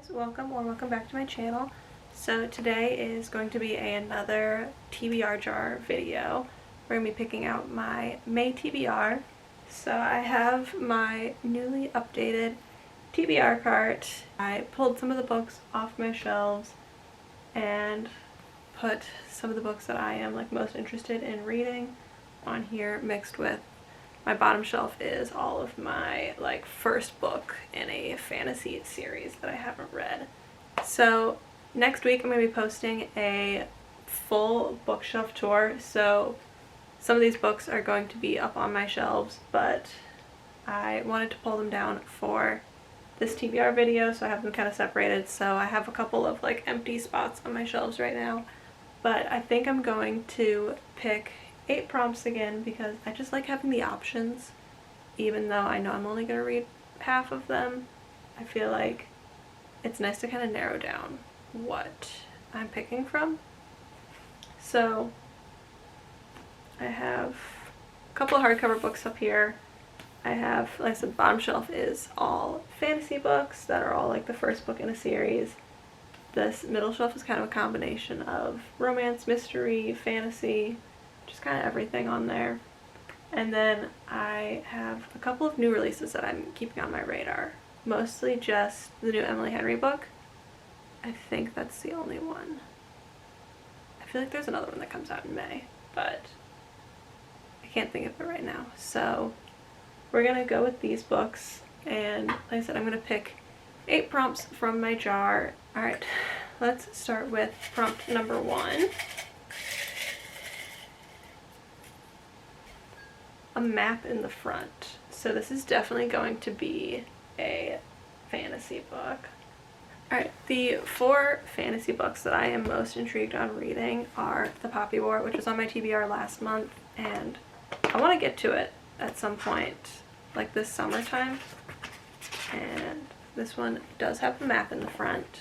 guys, welcome back to my channel. So today is going to be another tbrjar video. We're going to be picking out my May TBR. So I have my newly updated TBR cart. I pulled some of the books off my shelves and put some of the books that I am most interested in reading on here, mixed with my bottom shelf is all of my first book in a fantasy series that I haven't read. So next week I'm going to be posting a full bookshelf tour, so some of these books are going to be up on my shelves, but I wanted to pull them down for this TBR video, so I have them kind of separated. So I have a couple of empty spots on my shelves right now, but I think I'm going to pick 8 prompts again because I just like having the options. Even though I know I'm only going to read half of them, I feel like it's nice to kind of narrow down what I'm picking from. So I have a couple of hardcover books up here. I have, like I said, the bottom shelf is all fantasy books that are all the first book in a series. This middle shelf is kind of a combination of romance, mystery, fantasy, just kind of everything on there. And then I have a couple of new releases that I'm keeping on my radar. Mostly just the new Emily Henry book. I think that's the only one. I feel like there's another one that comes out in May, but I can't think of it right now. So we're gonna go with these books, and like I said, I'm gonna pick 8 prompts from my jar. Alright, let's start with prompt number 1. A map in the front. So this is definitely going to be a fantasy book. Alright, the 4 fantasy books that I am most intrigued on reading are The Poppy War, which was on my TBR last month, and I want to get to it at some point, this summertime. And this one does have a map in the front.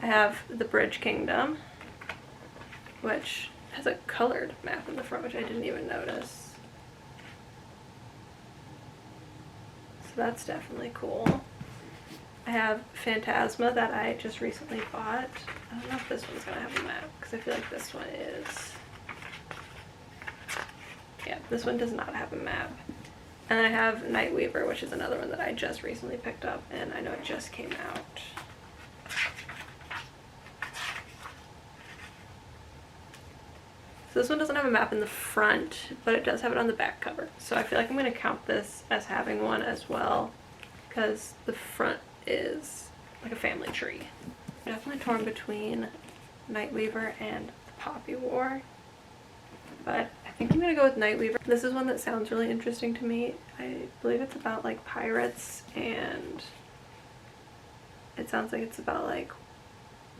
I have The Bridge Kingdom, which has a colored map in the front, which I didn't even notice. So that's definitely cool. I have Phantasma that I just recently bought. I don't know if this one's gonna have a map because I feel like this one is. Yeah, this one does not have a map. And then I have Nightweaver, which is another one that I just recently picked up, and I know it just came out. So this one doesn't have a map in the front, but it does have it on the back cover. So I feel like I'm going to count this as having one as well, because the front is like a family tree. I'm definitely torn between Nightweaver and the Poppy War, but I think I'm going to go with Nightweaver. This is one that sounds really interesting to me. I believe it's about pirates, and it sounds like it's about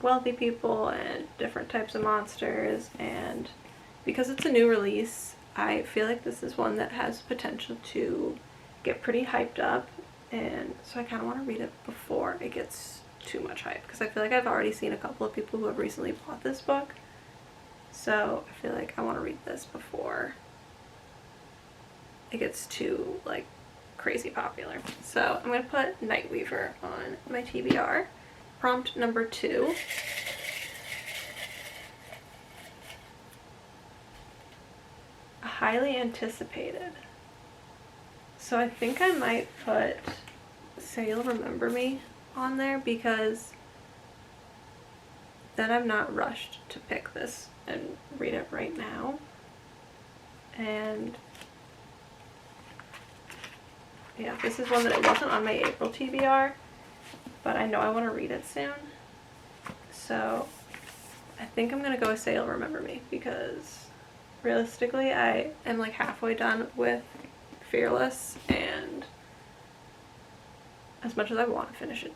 wealthy people and different types of monsters, and because it's a new release, I feel like this is one that has potential to get pretty hyped up, and so I kind of want to read it before it gets too much hype, because I feel like I've already seen a couple of people who have recently bought this book, so I feel like I want to read this before it gets too crazy popular. So I'm going to put Nightweaver on my TBR. Prompt number 2. Highly anticipated. So I think I might put Say You'll Remember Me on there, because then I'm not rushed to pick this and read it right now. And yeah, this is one that it wasn't on my April TBR, but I know I want to read it soon. So I think I'm going to go with Say You'll Remember Me, because realistically I am halfway done with Fearless, and as much as I want to finish it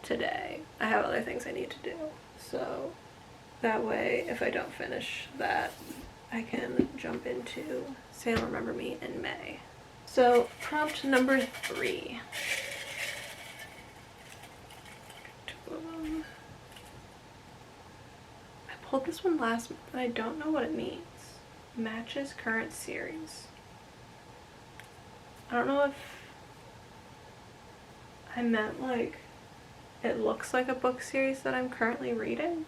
today, I have other things I need to do. So that way, if I don't finish that, I can jump into Say You'll Remember Me in May. So prompt number 3. I pulled this one last month and I don't know what it means. Matches current series. I don't know if I meant it looks like a book series that I'm currently reading.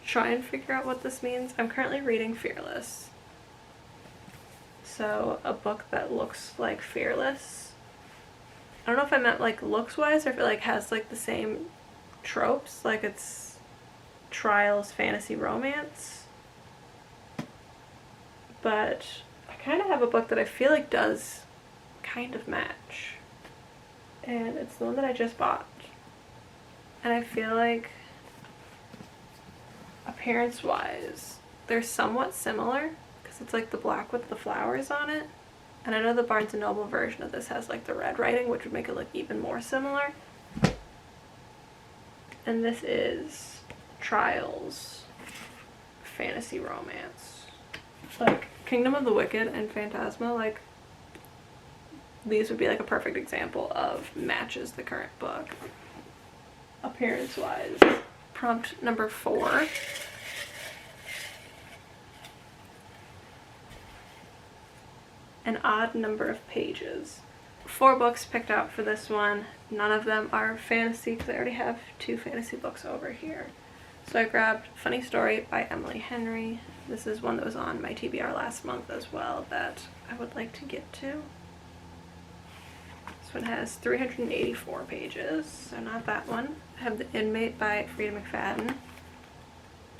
Try and figure out what this means. I'm currently reading Fearless. So a book that looks like Fearless. I don't know if I meant like looks wise or if it like has like the same tropes, like it's trials, fantasy, romance. But I kind of have a book that I feel like does kind of match. And it's the one that I just bought. And I feel like appearance wise, they're somewhat similar because it's like the black with the flowers on it. And I know the Barnes & Noble version of this has like the red writing, which would make it look even more similar. And this is Trials, fantasy romance. Like Kingdom of the Wicked and Phantasma, like these would be like a perfect example of matches the current book. Appearance wise. Prompt number 4. An odd number of pages. 4 books picked out for this one. None of them are fantasy because I already have 2 fantasy books over here. So I grabbed Funny Story by Emily Henry. This is one that was on my TBR last month as well that I would like to get to. This one has 384 pages, so not that one. I have The Inmate by Frida McFadden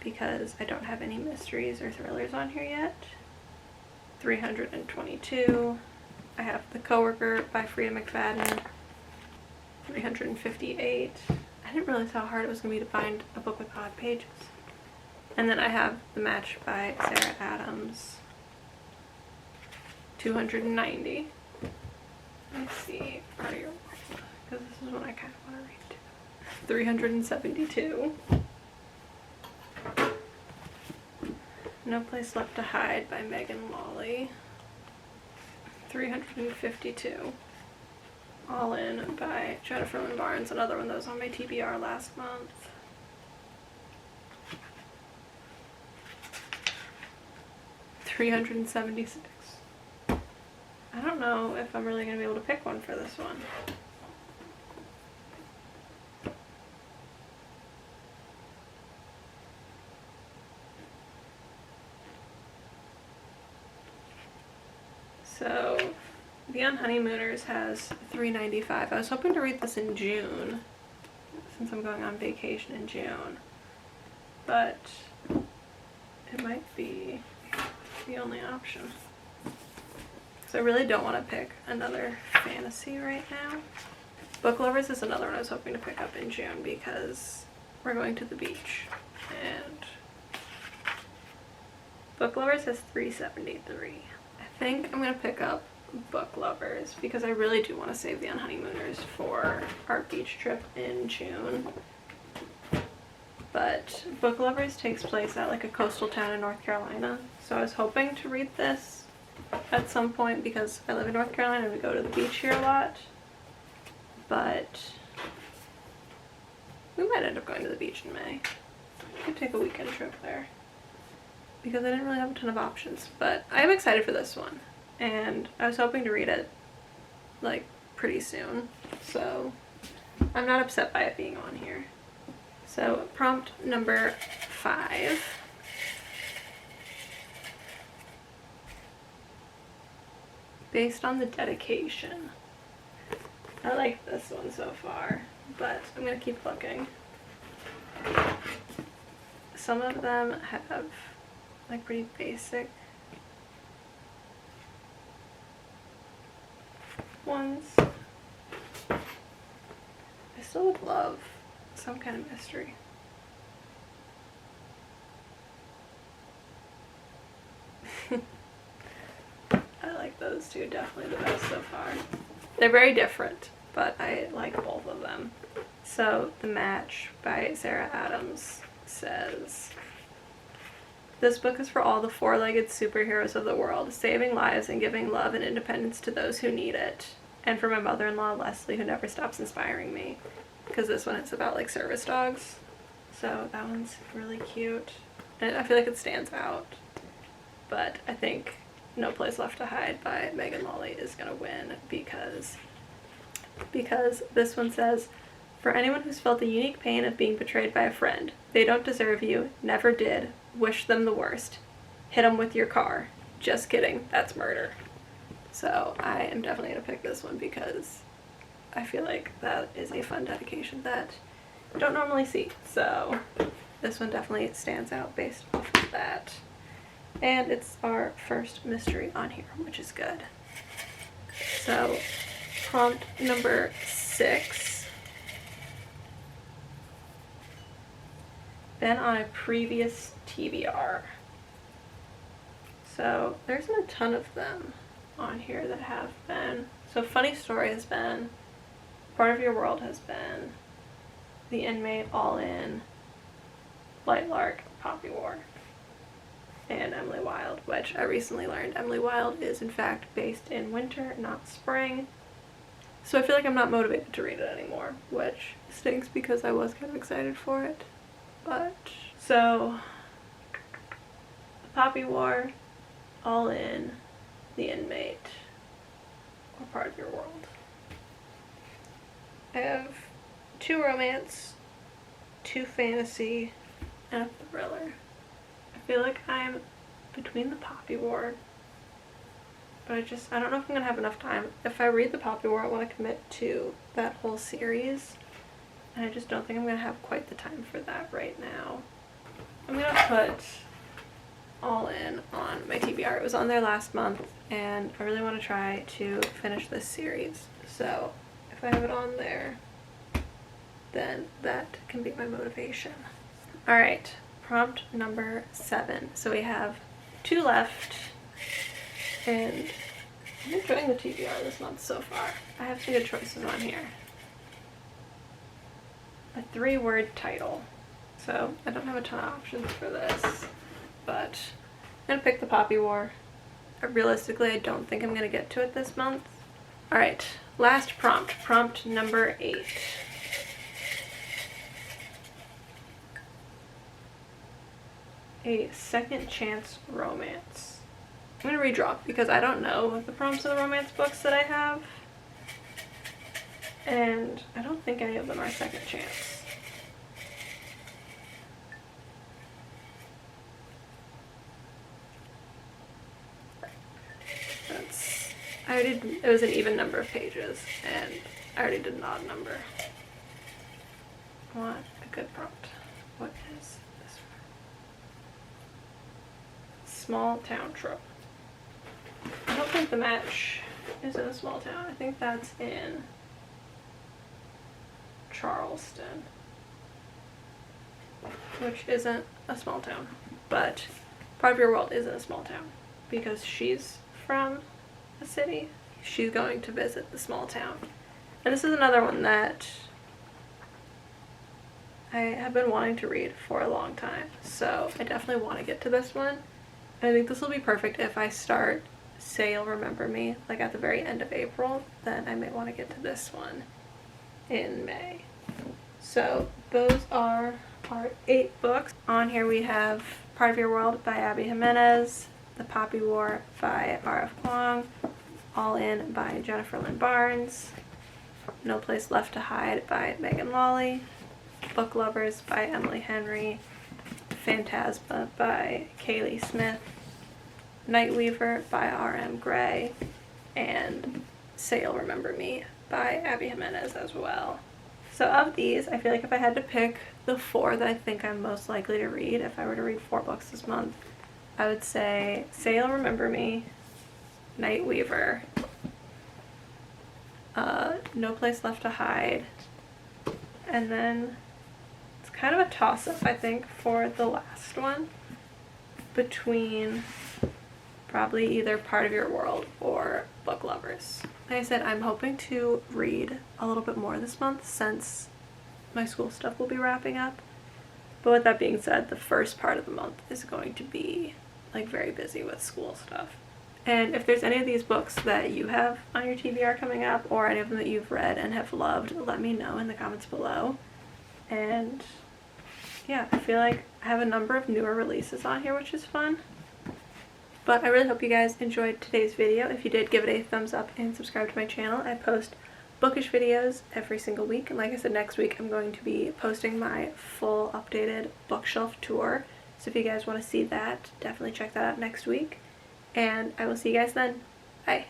because I don't have any mysteries or thrillers on here yet. 322. I have The Coworker by Frida McFadden. 358. I didn't realize how hard it was going to be to find a book with odd pages. And then I have The Match by Sarah Adams. 290. Let's see, part of your world, because this is one I kind of want to read too. 372. No Place Left to Hide by Megan Lawley. 352. All In by Jennifer Lynn Barnes, another one that was on my TBR last month. 376. I don't know if I'm really going to be able to pick one for this one. So, Beyond Honeymooners has 395. I was hoping to read this in June, since I'm going on vacation in June. But it might be the only option. So I really don't want to pick another fantasy right now. Book Lovers is another one I was hoping to pick up in June because we're going to the beach. And Book Lovers has 373. I think I'm going to pick up Book Lovers because I really do want to save Beyond Honeymooners for our beach trip in June. But Book Lovers takes place at like a coastal town in North Carolina. So I was hoping to read this at some point because I live in North Carolina and we go to the beach here a lot. But we might end up going to the beach in May. We could take a weekend trip there because I didn't really have a ton of options. But I am excited for this one and I was hoping to read it like pretty soon. So I'm not upset by it being on here. So prompt number 5. Based on the dedication. I like this one so far, but I'm gonna keep looking. Some of them have like pretty basic ones. I still would love some kind of mystery. I like those two, definitely the best so far. They're very different, but I like both of them. So, The Match by Sarah Adams says, "This book is for all the four-legged superheroes of the world, saving lives and giving love and independence to those who need it. And for my mother-in-law, Leslie, who never stops inspiring me." Because this one is about like service dogs. So that one's really cute. And I feel like it stands out. But I think No Place Left to Hide by Megan Lawley is going to win because this one says, For anyone who's felt the unique pain of being betrayed by a friend. They don't deserve you, never did, wish them the worst. Hit them with your car. Just kidding, that's murder. So I am definitely going to pick this one because I feel like that is a fun dedication that I don't normally see. So this one definitely stands out based off of that. And it's our first mystery on here, which is good. So prompt number 6. Been on a previous TBR. So there isn't a ton of them on here that have been. So Funny Story has been, Part of Your World has been, The Inmate, All In, Light Lark, Poppy War, and Emily Wilde, which I recently learned Emily Wilde is in fact based in winter, not spring. So I feel like I'm not motivated to read it anymore, which stinks because I was kind of excited for it. But, so, Poppy War, All In, The Inmate, or Part of Your World. I have 2 romance, 2 fantasy, and a thriller. I feel like I'm between the Poppy War, but I don't know if I'm gonna have enough time. If I read the Poppy War, I want to commit to that whole series, and I just don't think I'm gonna have quite the time for that right now. I'm gonna put All In on my TBR. It was on there last month, and I really want to try to finish this series. So if I have it on there, then that can be my motivation. Alright, prompt number 7. So we have 2 left, and I'm enjoying the TBR this month so far. I have some good choices on here. A 3-word title. So I don't have a ton of options for this, but I'm gonna pick the Poppy War. Realistically, I don't think I'm gonna get to it this month. Alright, last prompt. Prompt number 8. A second chance romance. I'm gonna redraw because I don't know the prompts of the romance books that I have, and I don't think any of them are second chance. It was an even number of pages, and I already did an odd number. I want a good prompt. What is this one? Small town trope. I don't think the match is in a small town. I think that's in Charleston, which isn't a small town, but Part of Your World is in a small town because she's from a city. She's going to visit the small town. And this is another one that I have been wanting to read for a long time, so I definitely want to get to this one. And I think this will be perfect if I start Say You'll Remember Me like at the very end of April. Then I may want to get to this one in May. So those are our 8 books. On here we have Part of Your World by Abby Jimenez, The Poppy War by R.F. Kuang, All In by Jennifer Lynn Barnes, No Place Left to Hide by Megan Lawley, Book Lovers by Emily Henry, Phantasma by Kaylee Smith, Nightweaver by R.M. Gray, and Say You'll Remember Me by Abby Jimenez as well. So of these, I feel like if I had to pick the 4 that I think I'm most likely to read, if I were to read 4 books this month, I would say Say You'll Remember Me, Nightweaver, No Place Left to Hide, and then it's kind of a toss-up, I think, for the last one between probably either Part of Your World or Book Lovers. Like I said, I'm hoping to read a little bit more this month since my school stuff will be wrapping up. But with that being said, the first part of the month is going to be like very busy with school stuff. And if there's any of these books that you have on your TBR coming up, or any of them that you've read and have loved, let me know in the comments below. And yeah, I feel like I have a number of newer releases on here, which is fun. But I really hope you guys enjoyed today's video. If you did, give it a thumbs up and subscribe to my channel. I post bookish videos every single week. And like I said, next week I'm going to be posting my full updated bookshelf tour. So if you guys want to see that, definitely check that out next week. And I will see you guys then. Bye.